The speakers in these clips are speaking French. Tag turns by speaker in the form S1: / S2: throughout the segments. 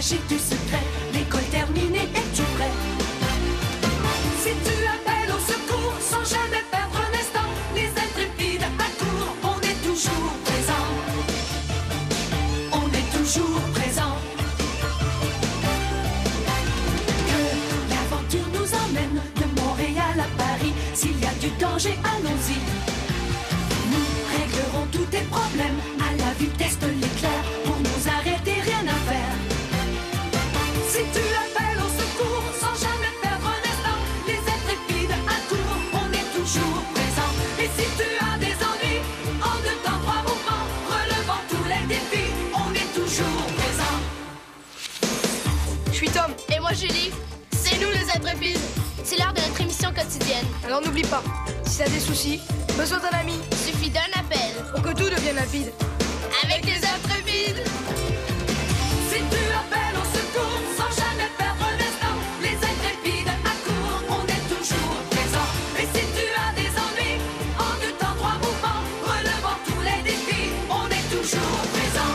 S1: cacher du secret. L'école terminée, es-tu prêt? Si tu appelles au secours sans jamais perdre un instant, les intrépides accourent, on est toujours présent. On est toujours présent. Que l'aventure nous emmène de Montréal à Paris. S'il y a du danger, allons-y. Nous réglerons tous tes problèmes à la vitesse de l'éclair. Pour nous arrêter, rien à faire. Si tu appelles au secours sans jamais perdre un instant, les intrépides accourent, on est toujours présent. Et si tu as des ennuis, en 2 temps 3 mouvements, relevant tous les défis, on est toujours présent.
S2: Je suis Tom.
S3: Et moi Julie. C'est nous les intrépides. C'est l'heure de notre émission quotidienne.
S2: Alors n'oublie pas, si t'as des soucis, besoin d'un ami,
S3: Suffit d'un appel.
S2: pour que tout devienne rapide.
S3: Avec les intrépides.
S1: Si tu appelles au secours sans jamais perdre un instant, les intrépides accourent, on est toujours présent. Et si tu as des ennuis, en 2 temps 3 mouvements, relevant tous les défis, on est toujours présent.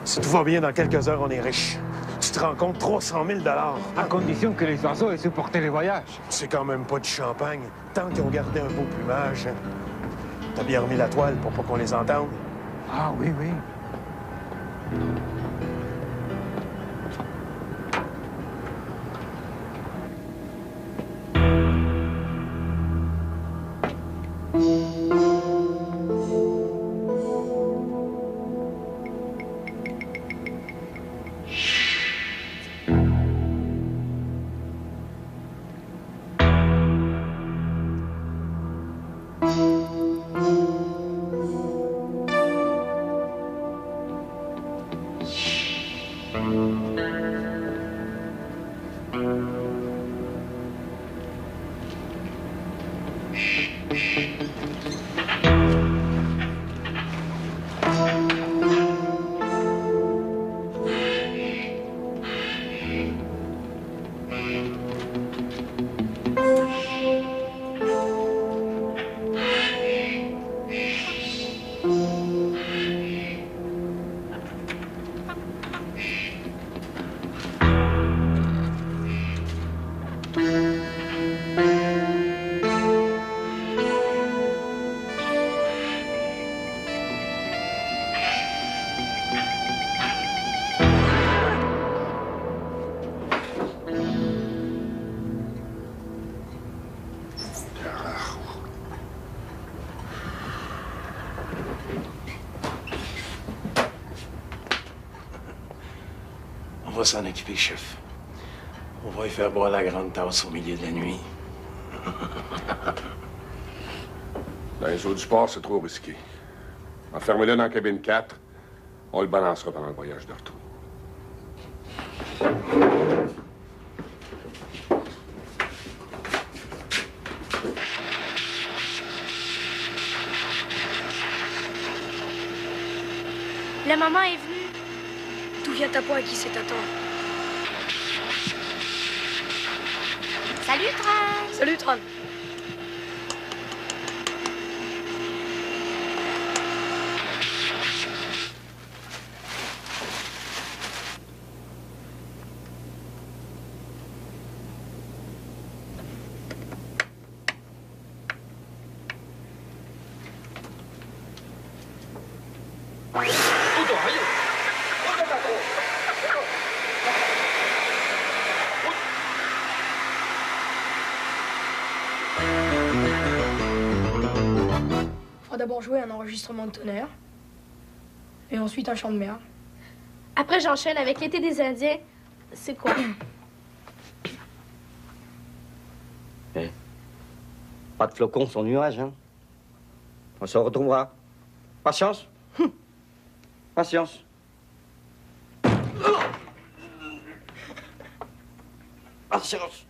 S4: Si tout va bien, dans quelques heures, on est riche. Tu te rends compte, 300 000
S5: À condition que les oiseaux aient supporté les voyages.
S4: C'est quand même pas du champagne, tant qu'ils ont gardé un beau plumage. T'as bien remis la toile pour pas qu'on les entende?
S5: Ah oui, oui.
S4: On va s'en occuper, chef. On va y faire boire la grande tasse au milieu de la nuit.
S6: Dans les eaux du port, c'est trop risqué. Enfermez-le dans la cabine 4. On le balancera pendant le voyage de retour.
S3: La maman est venue.
S2: Tout vient à point à qui sait attendre.
S3: Salut Tran.
S2: Salut, Tran. On va d'abord jouer un enregistrement de tonnerre. Et ensuite un chant de mer.
S3: Après, j'enchaîne avec l'été des Indiens. C'est quoi?
S7: Pas de flocons sans nuages, hein. On se retrouvera. Patience. Patience. Gracias.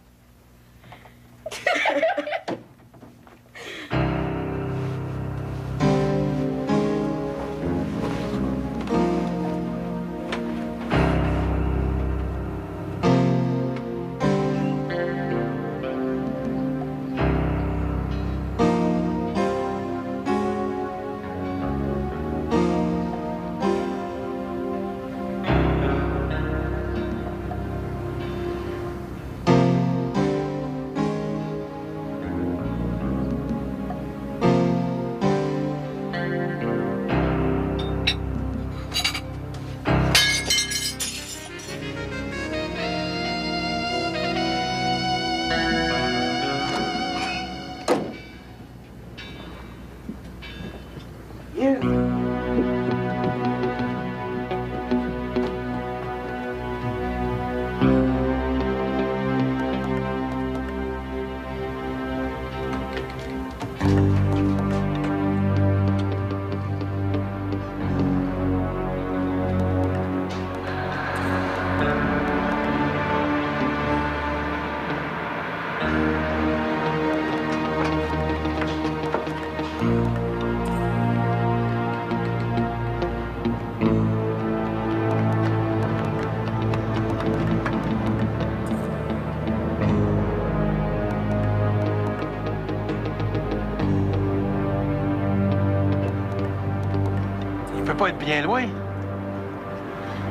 S4: Pas être bien loin.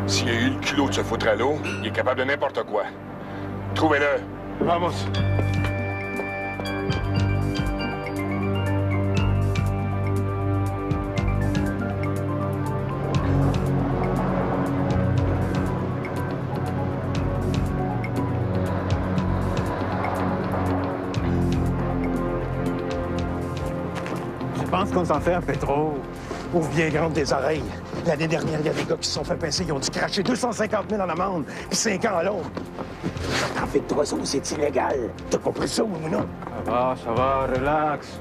S6: S'il a eu le culot de se foutre à l'eau, il est capable de n'importe quoi. Trouvez-le.
S4: Vamos.
S5: Je pense qu'on s'en fait un peu trop.
S4: Ouvre bien grande tes oreilles. L'année dernière, il y a des gars qui se sont fait pincer. Ils ont dû cracher 250 000 en amende, puis 5 ans à l'autre. En fait, toi, ça, c'est illégal. T'as compris ça ou non?
S5: Ça va, relax.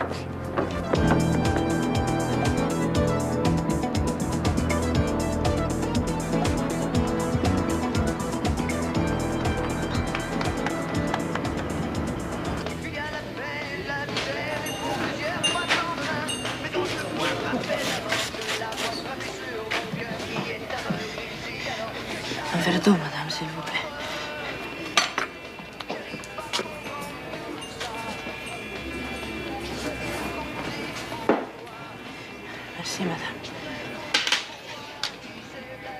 S8: Un verre d'eau, madame, s'il vous plaît. Merci, madame.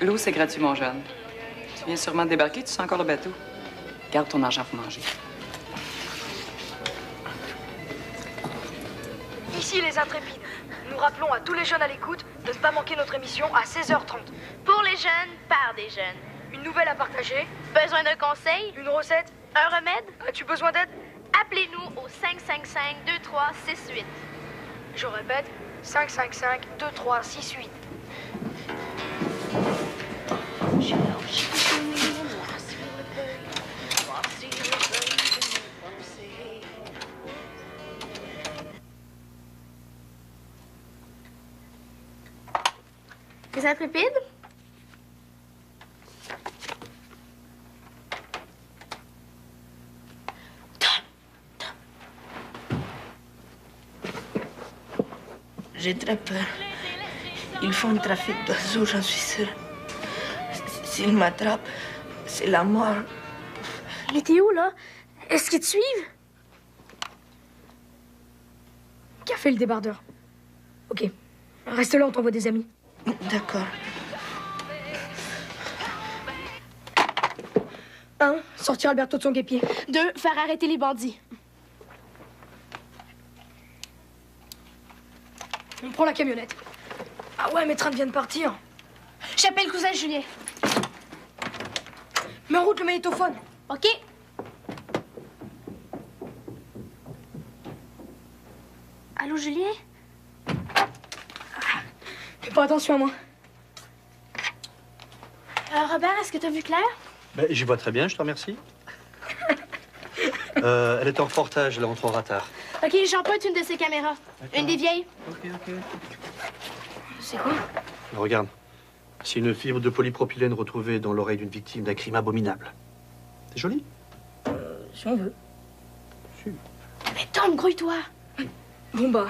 S9: L'eau, c'est gratuit, mon jeune. Tu viens sûrement de débarquer, tu sens encore le bateau. Garde ton argent pour manger.
S2: Ici les intrépides. Nous rappelons à tous les jeunes à l'écoute de ne pas manquer notre émission à 16h30.
S3: Pour les jeunes, par des jeunes.
S2: Une nouvelle à partager,
S3: Besoin d'un conseil?
S2: une recette,
S3: Un remède?
S2: as-tu besoin d'aide?
S3: Appelez-nous au 555-2368.
S2: Je répète, 555-2368.
S3: Les intrépides?
S8: J'ai très peur. Ils font un trafic d'oiseaux, j'en suis sûre. S'ils m'attrapent, c'est la mort.
S2: Mais t'es où, là? Est-ce qu'ils te suivent? Qu'a fait le débardeur? Ok. Reste là, on t'envoie des amis.
S8: D'accord.
S2: 1. Sortir Alberto de son guépier.
S3: 2. Faire arrêter les bandits.
S2: On prend la camionnette. Ah ouais, mes trains viennent de partir.
S3: J'appelle le cousin Julien.
S2: Mets en route le magnétophone.
S3: OK? Allô, Julien?
S2: Fais pas attention à moi.
S3: Robert, est-ce que t'as vu Claire?
S10: Ben, j'y vois très bien, je te remercie. Elle est en reportage, elle rentrera tard.
S3: OK, j'emprunte une de ses caméras. Une des vieilles.
S10: Ok.
S2: C'est quoi?
S10: Regarde, c'est une fibre de polypropylène retrouvée dans l'oreille d'une victime d'un crime abominable. C'est joli?
S2: Si on veut.
S3: Mais Tom, grouille-toi.
S2: Bon bah,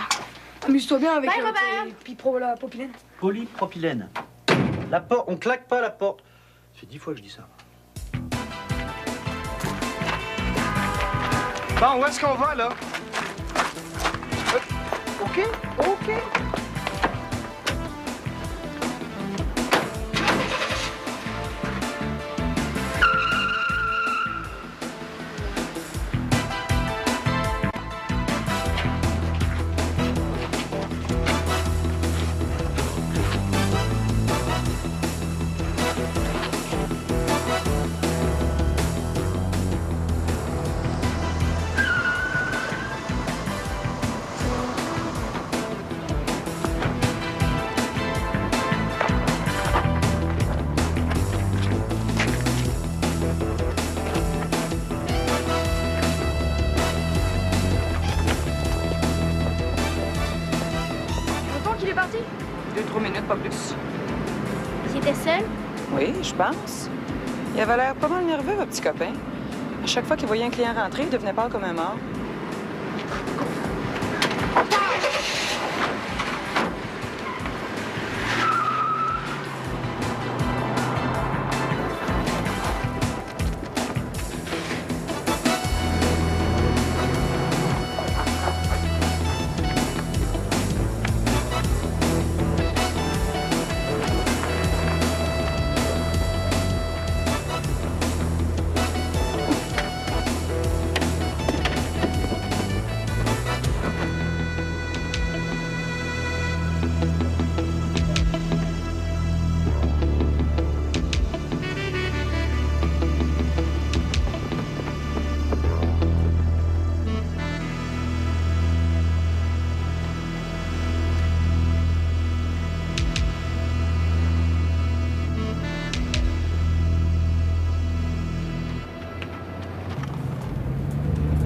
S2: amuse-toi bien avec
S3: Bye, Robert.
S2: tes pipro la popilène.
S10: Polypropylène. La porte, on claque pas la porte. Ça fait 10 fois que je dis ça.
S11: Bon, où est-ce qu'on va, là? OK, OK.
S3: Il est parti?
S9: 2-3 minutes, pas plus.
S3: Il était seul?
S9: Oui, je pense. Il avait l'air pas mal nerveux, votre petit copain. À chaque fois qu'il voyait un client rentrer, il devenait pâle comme un mort.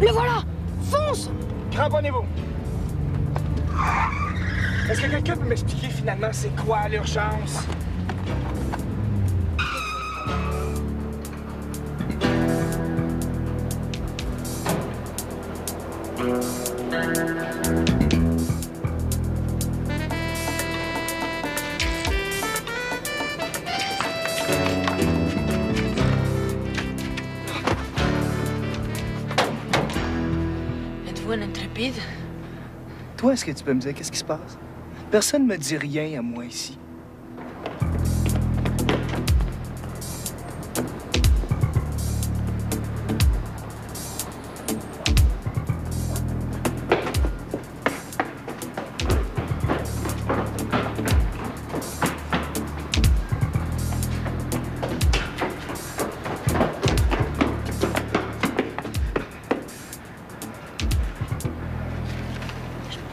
S2: Le voilà! Fonce!
S11: Cramponnez-vous. Est-ce que quelqu'un peut m'expliquer finalement c'est quoi l'urgence?
S8: Êtes-vous un intrépide?
S11: Toi, est-ce que tu peux me dire qu'est-ce qui se passe? Personne ne me dit rien à moi ici.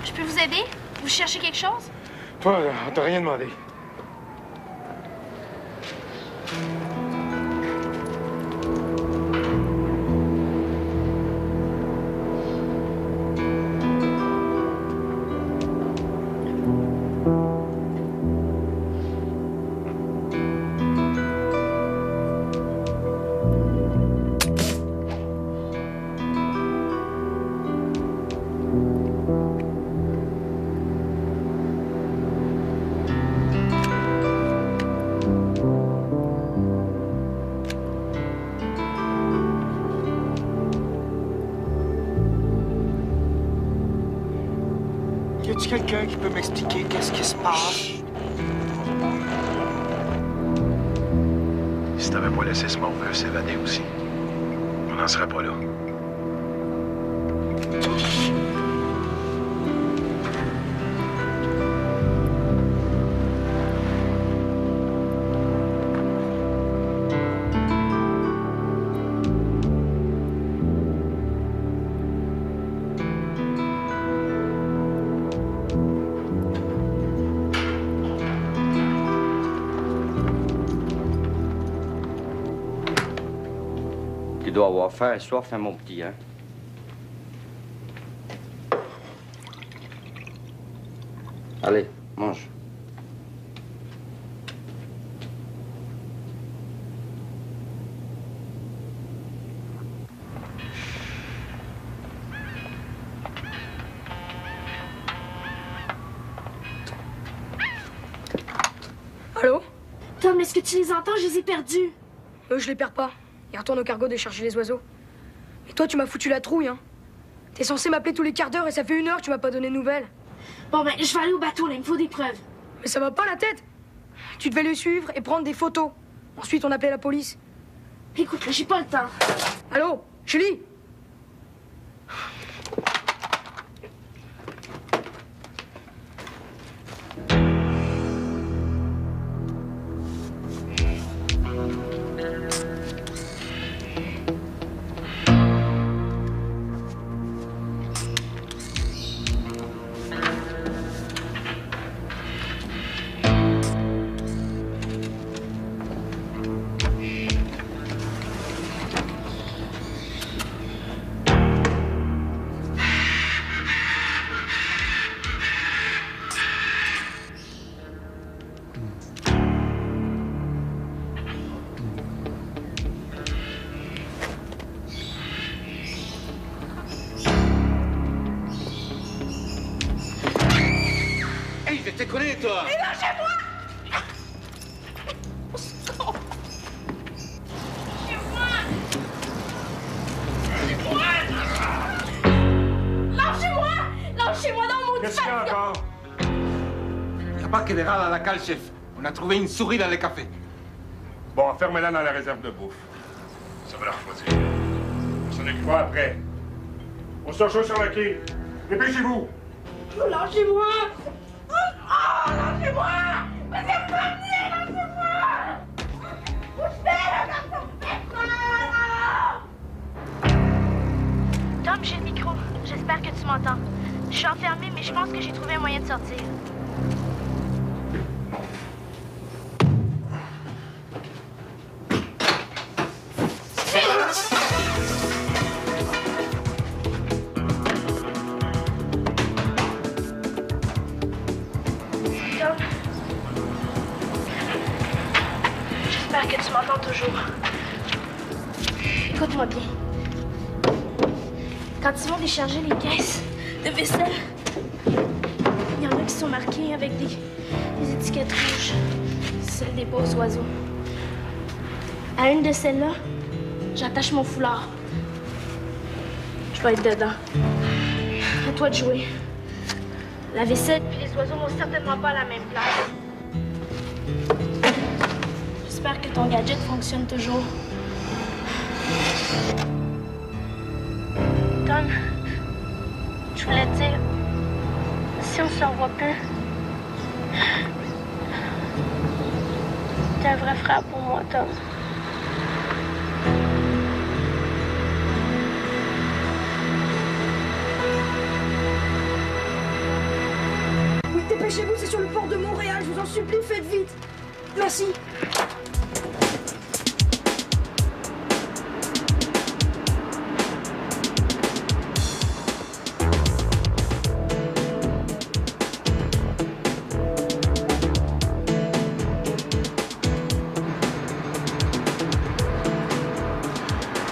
S3: Je peux vous aider? Vous cherchez quelque chose?
S4: Toi, on t'a rien demandé.
S11: Y a-t-il quelqu'un qui peut m'expliquer qu'est-ce qui se passe?
S12: Si t'avais pas laissé ce morveux s'évader aussi, on n'en serait pas là.
S7: Tu dois avoir faim et soif, hein, mon petit, hein? Allez, mange.
S3: Est-ce que tu les entends? Je les ai perdus.
S2: Eux, je les perds pas. Ils retournent au cargo décharger les oiseaux. Et toi, tu m'as foutu la trouille, hein. T'es censé m'appeler tous les quarts d'heure et ça fait 1 heure que tu m'as pas donné de nouvelles.
S3: Bon, ben, je vais aller au bateau, là. Il me faut des preuves.
S2: Mais ça va pas la tête. Tu devais les suivre et prendre des photos. Ensuite, on appelait la police.
S3: Écoute, là, j'ai pas le temps.
S2: Allô, Julie?
S5: T'es connu, toi?
S8: Mais lâchez-moi! Lâchez-moi! Lâchez-moi dans mon
S5: Qu'est-ce qu'il y a encore? Il n'y a pas que des rats à la cale, chef. On a trouvé une souris dans le café.
S6: Bon, enfermez-la dans la réserve de bouffe. Ça va la refroidir. On s'en occupera après. On se rejoint sur le quai. Dépêchez-vous!
S8: Lâchez-moi! Oh, lâchez-moi! Mais c'est pas venir, lâchez-moi!
S3: Tom, j'ai le micro. J'espère que tu m'entends. Je suis enfermée, mais je pense que j'ai trouvé un moyen de sortir. J'espère que tu m'entends toujours. Écoute-moi bien. Quand ils vont décharger les caisses de vaisselle, il y en a qui sont marquées avec des étiquettes rouges. Celles des beaux oiseaux. À une de celles-là, j'attache mon foulard. Je vais être dedans. À toi de jouer. La vaisselle puis les oiseaux vont certainement pas à la même place. J'espère que ton gadget fonctionne toujours. Tom, je voulais te dire, si on se revoit plus, t'es un vrai frère pour moi, Tom.
S2: Oui, dépêchez-vous, c'est sur le port de Montréal, je vous en supplie, faites vite. Merci.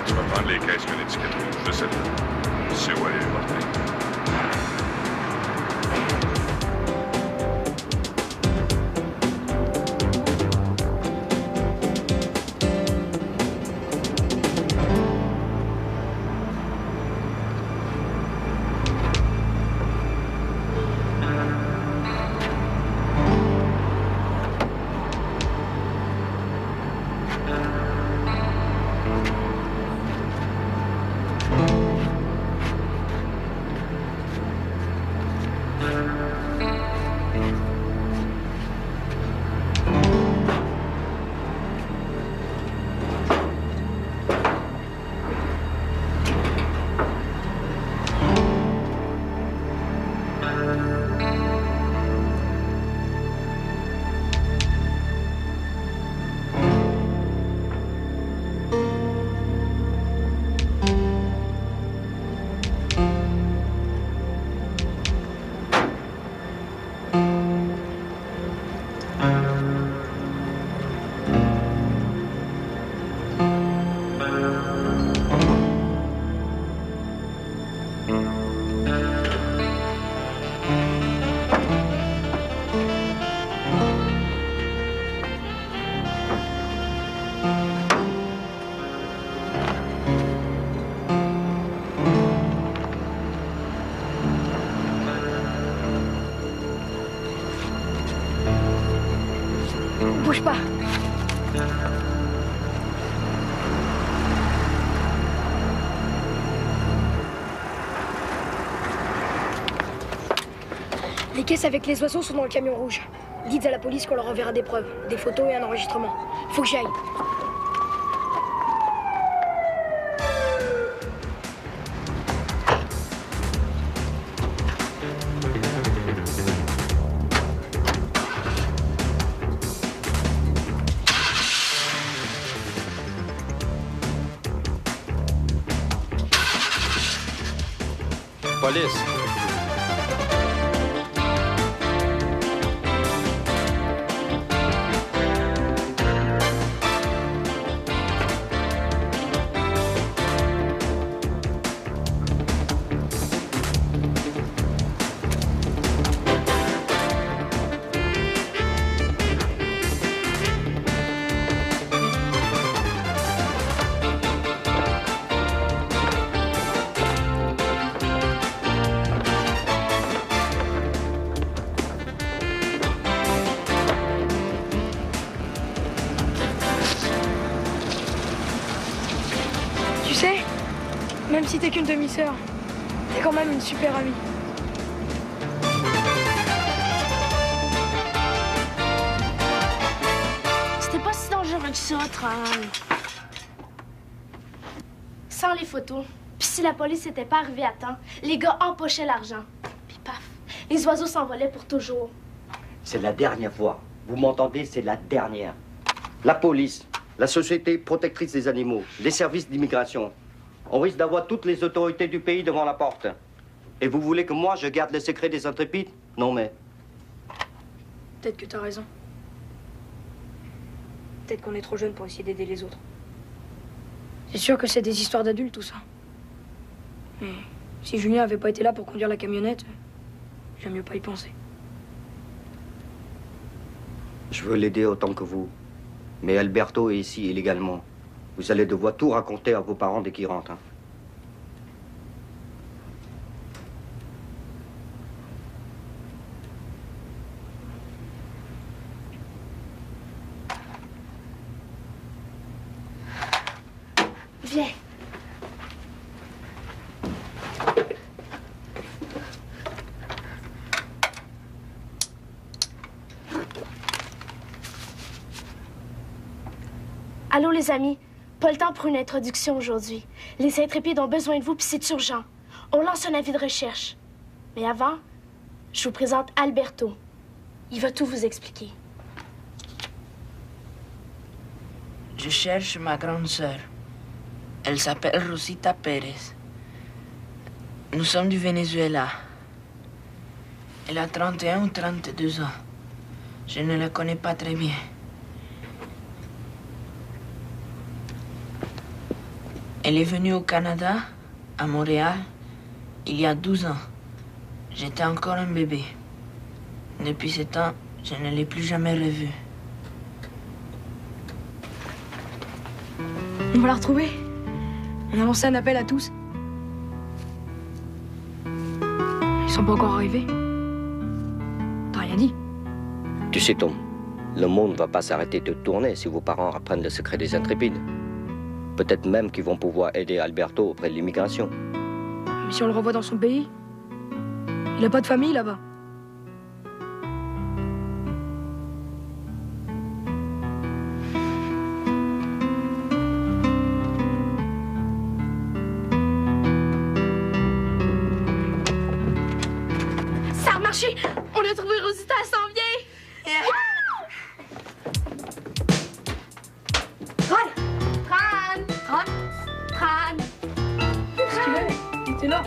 S6: Tu vas prendre les caisses qui ont l'étiquette rouge de cette. Tu sais où aller les porter.
S2: Bouge pas. Les caisses avec les oiseaux sont dans le camion rouge. Dites à la police qu'on leur enverra des preuves, des photos et un enregistrement. Faut que j'y aille.
S13: Police.
S2: Tu sais, même si t'es qu'une demi-sœur, t'es quand même une super amie.
S3: C'était pas si dangereux que ça, Tran. Sans les photos, puis si la police n'était pas arrivée à temps, les gars empochaient l'argent. Puis paf, les oiseaux s'envolaient pour toujours.
S7: C'est la dernière fois. Vous m'entendez? C'est la dernière. La police, la Société protectrice des animaux, les services d'immigration. On risque d'avoir toutes les autorités du pays devant la porte. Et vous voulez que moi, je garde les secrets des intrépides? Non, mais...
S2: Peut-être que t'as raison. Peut-être qu'on est trop jeune pour essayer d'aider les autres. C'est sûr que c'est des histoires d'adultes, tout ça. Mais si Julien avait pas été là pour conduire la camionnette, j'aime mieux pas y penser.
S7: Je veux l'aider autant que vous. Mais Alberto est ici illégalement. Vous allez devoir tout raconter à vos parents dès qu'ils rentrent. Hein.
S3: Viens. Allô les amis, pas le temps pour une introduction aujourd'hui. Les intrépides ont besoin de vous puis c'est urgent. On lance un avis de recherche. Mais avant, je vous présente Alberto. Il va tout vous expliquer.
S8: Je cherche ma grande sœur. Elle s'appelle Rosita Pérez. Nous sommes du Venezuela. Elle a 31 ou 32 ans. Je ne la connais pas très bien. Elle est venue au Canada, à Montréal, il y a 12 ans. J'étais encore un bébé. Depuis ce temps, je ne l'ai plus jamais revue.
S2: On va la retrouver. On a lancé un appel à tous. Ils sont pas encore arrivés. T'as rien dit.
S7: Tu sais, Tom, le monde va pas s'arrêter de tourner si vos parents apprennent le secret des intrépides. Peut-être même qu'ils vont pouvoir aider Alberto auprès de l'immigration.
S2: Mais si on le renvoie dans son pays, il a pas de famille là-bas.
S3: Ça a marché! On a trouvé Rosita, elle s'en vient! Tran!
S2: Qu'est-ce qu'il est? Il était là.